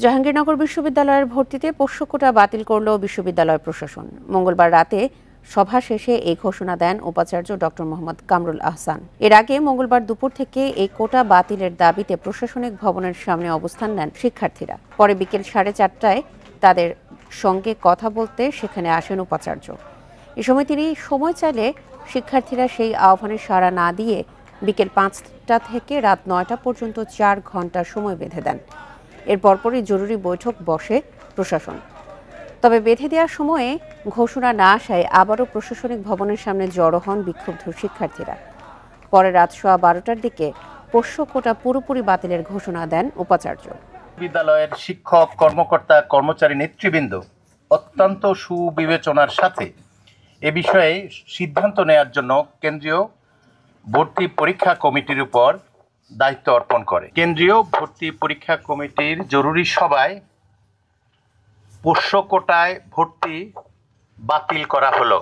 জাহাঙ্গীরনগর বিশ্ববিদ্যালয়ের ভর্তিতে পোষ্য কোটা বাতিল করল বিশ্ববিদ্যালয় প্রশাসন। মঙ্গলবার রাতে সভা শেষে এই ঘোষণা দেন উপাচার্য ডক্টর মোহাম্মদ কামরুল আহসান। এর আগে মঙ্গলবার দুপুর থেকে এই কোটা বাতিলের দাবিতে প্রশাসনিক ভবনের সামনে অবস্থান নেন শিক্ষার্থীরা। পরে বিকেল 4:30টায় তাদের সঙ্গে কথা বলতে সেখানে আসেন উপাচার্য। এ সময় তিনি সময় চাইলে শিক্ষার্থীরা সেই আহ্বানে সাড়া না দিয়ে বিকেল 5টা থেকে রাত 9টা পর্যন্ত 4 ঘণ্টা সময় বেঁধে দেন। এর পরপরই জরুরি বৈঠক বসে প্রশাসন। তবে বেঁধে দেওয়ার সময়ে ঘোষণা না আসায় আবারও প্রশাসনিক ভবনের সামনে জড়ো হন বিক্ষুব্ধ শিক্ষার্থীরা। পরে রাত 12:15টার দিকে পোষ্য কোটা পুরোপুরি বাতিলের ঘোষণা দেন উপাচার্য। বিদ্যালয়ের শিক্ষক, কর্মকর্তা, কর্মচারী নেতৃবৃন্দ অত্যন্ত সুবিবেচনার সাথে এ বিষয়ে সিদ্ধান্ত নেওয়ার জন্য কেন্দ্রীয় ভর্তি পরীক্ষা কমিটির উপর দায়িত্ব অর্পণ করে। কেন্দ্রীয় ভর্তি পরীক্ষা কমিটির জরুরি সভায় পোষ্য কোটায় ভর্তি বাতিল করা হলো।